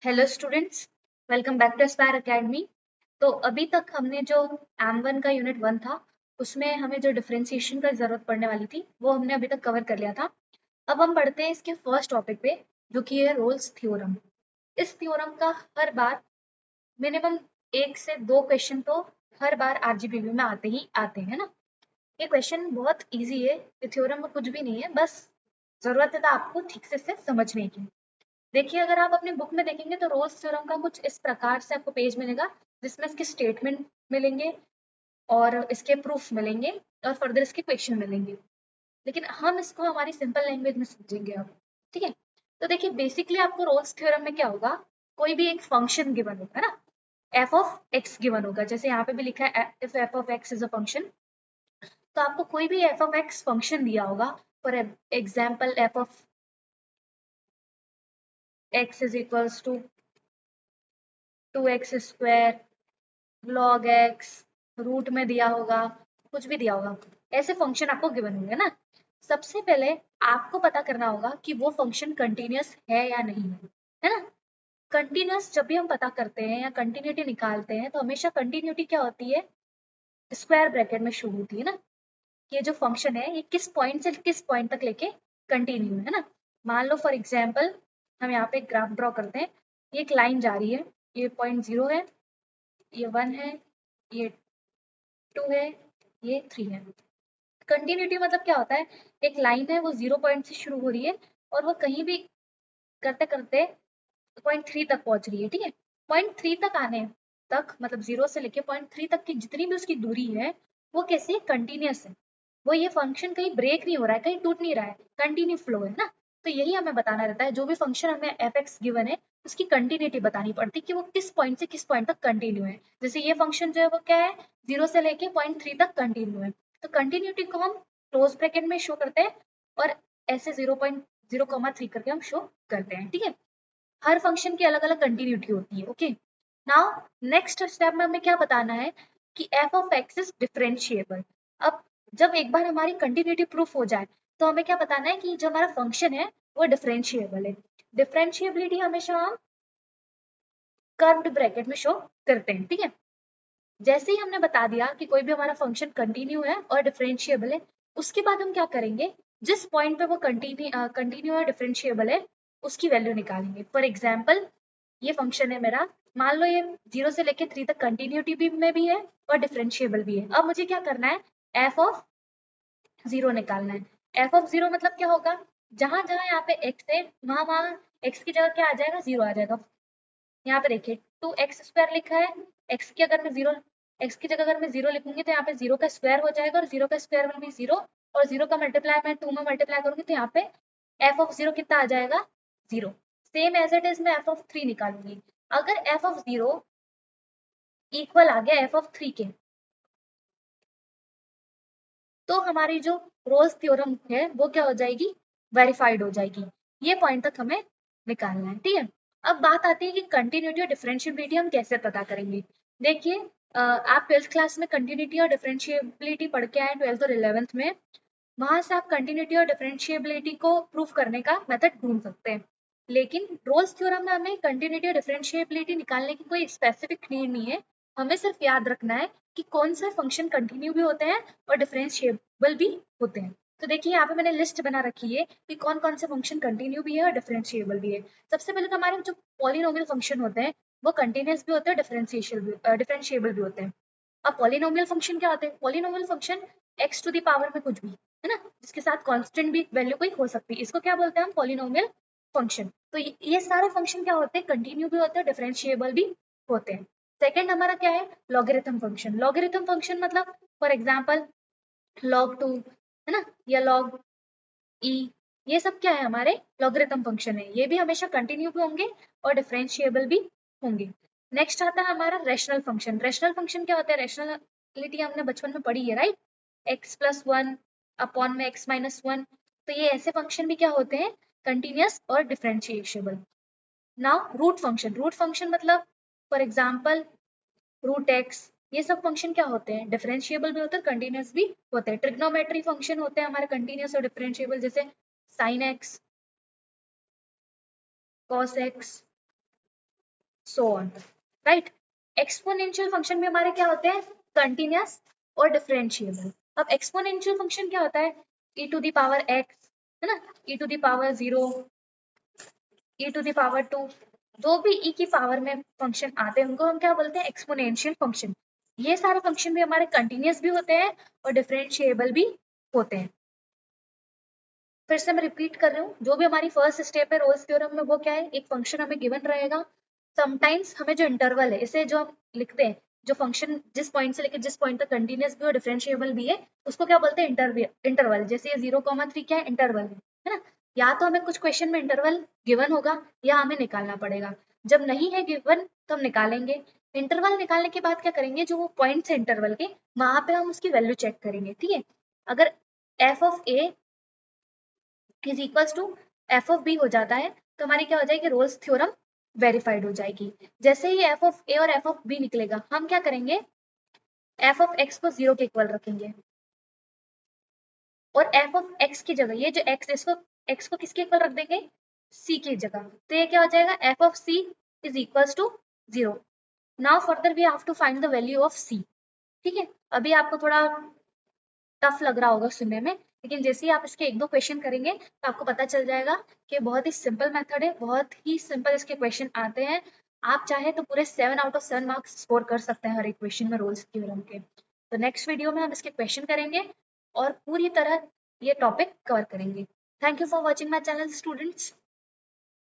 Hello students, welcome back to Aspire Academy. तो अभी तक हमने जो M1 का यूनिट 1 था उसमें हमें जो डिफरेंशिएशन का जरूरत पड़ने वाली थी वो हमने अभी तक कवर कर लिया था। अब हम बढ़ते हैं इसके फर्स्ट टॉपिक पे, जो कि है रोल्स थ्योरम। इस थ्योरम का हर बार मिनिमम 1 से 2 क्वेश्चन तो हर बार आरजीपीवी में आते ही आते हैं ना। ये क्वेश्चन बहुत इजी है, ये थ्योरम में कुछ भी नहीं है, बस जरूरत है आपको ठीक से इसे समझने की। देखिए, अगर आप अपनी बुक में देखेंगे तो रोल्स थ्योरम का कुछ इस प्रकार से आपको पेज मिलेगा, जिसमें इसके स्टेटमेंट मिलेंगे और इसके प्रूफ मिलेंगे और फर्दर इसके क्वेश्चन मिलेंगे। लेकिन हम इसको हमारी सिंपल लैंग्वेज में समझेंगे अब। ठीक है, तो देखिए बेसिकली आपको रोल्स थ्योरम में क्या होगा, कोई भी एक फंक्शन गिवन होगा ना, एफ ऑफ एक्स गिवन होगा, जैसे यहाँ पे भी लिखा है if F of x is a function. तो आपको कोई भी एफ ऑफ एक्स फंक्शन दिया होगा, for example f of x is equals to 2x² log x, root में दिया होगा, कुछ भी दिया होगा, ऐसे फंक्शन आपको गिवन होंगे ना। सबसे पहले आपको पता करना होगा कि वो फंक्शन कंटिन्यूअस है या नहीं है ना। कंटिन्यूअस जब भी हम पता करते हैं या कंटिन्यूटी निकालते हैं तो हमेशा कंटिन्यूटी क्या होती है, स्क्वायर ब्रैकेट में शुरू होती है ना। ये जो फंक्शन है ये किस पॉइंट से किस पॉइंट तक लेके कंटिन्यू है ना। मान लो फॉर एग्जाम्पल हम यहाँ पे एक ग्राफ ड्रॉ करते हैं, ये एक लाइन जा रही है, ये पॉइंट 0 है, ये 1 है, ये 2 है, ये 3 है। कंटिन्यूटी मतलब क्या होता है, एक लाइन है वो 0 पॉइंट से शुरू हो रही है और वो कहीं भी करते करते पॉइंट 3 तक पहुंच रही है। ठीक है, पॉइंट 3 तक आने तक मतलब 0 से लेके पॉइंट 3 तक की जितनी भी उसकी दूरी है वो कैसे कंटिन्यूअस है। वो ये फंक्शन कहीं ब्रेक नहीं हो रहा है, कहीं टूट नहीं रहा है, कंटिन्यू फ्लो है ना। तो यही हमें बताना रहता है, जो भी फंक्शन हमें एफ एक्स गिवन है उसकी कंटिन्यूटी बतानी पड़ती है कि वो किस पॉइंट से किस पॉइंट तक कंटिन्यू है। जैसे ये फंक्शन जो है वो क्या है, 0 से लेके पॉइंट 3 तक कंटिन्यू है। तो कंटिन्यूटी को हम क्लोज ब्रैकेट में शो करते हैं और ऐसे 0.0,3 करके हम शो करते हैं। ठीक है, हर फंक्शन की अलग अलग कंटिन्यूटी होती है। ओके, नाउ नेक्स्ट स्टेप में हमें क्या बताना है कि F of x is differentiable. अब जब एक बार हमारी कंटिन्यूटी प्रूफ हो जाए तो हमें क्या बताना है कि जो हमारा फंक्शन है वो डिफरेंशिएबल है। डिफरेंशिएबिलिटी हमेशा हम कर्व्ड ब्रैकेट में शो करते हैं। ठीक है, जैसे ही हमने बता दिया कि कोई भी हमारा फंक्शन कंटिन्यू है और डिफरेंशिएबल है, उसके बाद हम क्या करेंगे, जिस पॉइंट पे वो कंटिन्यू और डिफरेंशिएबल है उसकी वैल्यू निकालेंगे। फॉर एग्जाम्पल ये फंक्शन है मेरा, मान लो ये 0 से लेके 3 तक कंटिन्यूटी भी में भी है और डिफरेंशिएबल भी है। अब मुझे क्या करना है, एफ ऑफ 0 निकालना है। एफ ऑफ 0 मतलब क्या होगा, जहां जहां यहाँ पे x है वहां वहां x की जगह क्या आ जाएगा, 0 आ जाएगा। यहाँ पे देखिए 2x² लिखा है, x की अगर मैं 0 x की जगह अगर मैं 0 लिखूंगी तो यहाँ पे 0 का स्क्वायर हो जाएगा और 0 का स्क्वायर में भी 0 और 0 का मल्टीप्लाई मैं 2 में मल्टीप्लाई करूंगी तो यहाँ पे एफ ऑफ 0 कितना आ जाएगा, 0। सेम एज इट इज मैं एफ ऑफ 3 निकालूंगी। अगर एफ ऑफ 0 इक्वल आ गया एफ ऑफ 3 के, तो हमारी जो रोल्स थ्योरम है वो क्या हो जाएगी, वेरीफाइड हो जाएगी। ये पॉइंट तक हमें निकालना है। ठीक है, अब बात आती है कि कंटिन्यूटी और डिफरेंशिएबिलिटी हम कैसे पता करेंगे। देखिए आप 12th क्लास में कंटिन्यूटी और डिफरेंशिएबिलिटी पढ़ के आए 12th और 11th में, वहां से आप कंटिन्यूटी और डिफरेंशिएबिलिटी को प्रूव करने का मेथड ढूंढ सकते हैं। लेकिन रोल्स थ्योरम में हमें कंटिन्यूटी और डिफरेंशिएबिलिटी निकालने की कोई स्पेसिफिक नीड नहीं है। हमें सिर्फ याद रखना है कि कौन से फंक्शन कंटिन्यू भी होते हैं और डिफरेंशिएबल भी होते हैं। तो देखिए यहाँ पे मैंने लिस्ट बना रखी है कि कौन कौन से फंक्शन कंटिन्यू भी है और डिफरेंशिएबल भी है। सबसे पहले तो हमारे जो पॉलिनोमियल फंक्शन होते हैं वो कंटिन्यूस भी होते हैं, डिफरेंशिएबल भी होते हैं। अब पॉलिनोमियल फंक्शन क्या होते हैं, polynomial function x to the power में कुछ भी है ना, जिसके साथ कांस्टेंट भी वैल्यू कोई हो सकती है, इसको क्या बोलते हैं हम, पॉलिनोमियल फंक्शन। तो ये सारे फंक्शन क्या होते हैं, कंटिन्यू भी होते हैं, डिफरेंशिएबल भी होते हैं। सेकंड हमारा क्या है, लॉगरिथम फंक्शन। लॉगरिथम फंक्शन मतलब फॉर एग्जांपल log 2 है ना, या log e, ये सब क्या है, हमारे लॉगरिथम फंक्शन है। ये भी हमेशा कंटिन्यू भी होंगे और डिफरेंशिएबल भी होंगे। नेक्स्ट आता है हमारा रेशनल फंक्शन। रेशनल फंक्शन क्या होता है, रेशनलिटी हमने बचपन में पढ़ी है राइट, x+1 अपॉन में x-1। तो ये ऐसे फंक्शन भी क्या होते हैं, कंटिन्यूअस और डिफरेंशिएबल। नाउ रूट फंक्शन मतलब फॉर एग्जाम्पल रूट एक्स, ये सब फंक्शन क्या होते हैं, डिफरेंशिएबल भी होते हैं, कंटिन्यूअस भी होते हैं। ट्रिग्नोमेट्री फंक्शन होते हैं हमारे कंटिन्यूअस और डिफरेंशिएबल, जैसे sine x, cos x, so on, right. Exponential function भी हमारे क्या होते हैं, कंटिन्यूअस और डिफरेंशिएबल। अब एक्सपोनेंशियल फंक्शन क्या होता है, e to the power x, है ना, e to the power 0, e to the power 2, जो भी e की पावर में फंक्शन आते हैं उनको हम क्या बोलते हैं, एक्सपोनेंशियल फंक्शन। ये सारे फंक्शन भी हमारे कंटिन्यूअस भी होते हैं और डिफरेंशिएबल भी होते हैं। फिर से मैं रिपीट कर रही हूँ, जो भी हमारी फर्स्ट स्टेप है रोल्स थ्योरम में, वो क्या है, एक फंक्शन हमें गिवन रहेगा, समटाइम्स हमें जो इंटरवल है, इसे जो हम लिखते हैं, जो फंक्शन जिस पॉइंट से लेकर जिस पॉइंट तक कंटिन्यूअस भी और डिफरेंशिएबल भी है, उसको क्या बोलते हैं, इंटरवल। जैसे ये 0,3 क्या है, इंटरवल है ना। या तो हमें कुछ क्वेश्चन में इंटरवल गिवन होगा या हमें निकालना पड़ेगा। जब नहीं है गिवन तो हम निकालेंगे। इंटरवल निकालने के बाद क्या करेंगे, जो वो पॉइंट्स है इंटरवल के, वहां पे हम उसकी वैल्यू चेक करेंगे, ठीक है। अगर f of a is equals to f of b हो जाता है तो हमारी क्या हो जाएगी, रोल्स थ्योरम वेरीफाइड हो जाएगी। जैसे ही एफ ऑफ ए और एफ ऑफ बी निकलेगा, हम क्या करेंगे, एफ ऑफ एक्स को 0 के इक्वल रखेंगे और एफ ऑफ एक्स की जगह ये जो एक्स, इसको एक्स को किसके इक्वल रख देंगे, सी की जगह। तो ये क्या हो जाएगा, F of C is equals to 0। Now further we have to find the value of C, ठीक है। अभी आपको थोड़ा टफ लग रहा होगा सुनने में, लेकिन जैसे ही आप इसके एक दो क्वेश्चन करेंगे तो आपको पता चल जाएगा कि बहुत ही सिंपल मेथड है, बहुत ही सिंपल इसके क्वेश्चन आते हैं। आप चाहे तो पूरे 7 आउट ऑफ 7 मार्क्स स्कोर कर सकते हैं हर एक क्वेश्चन में रोल्स थ्योरम के। तो नेक्स्ट वीडियो में हम इसके क्वेश्चन करेंगे और पूरी तरह ये टॉपिक कवर करेंगे। Thank you for watching my channel students.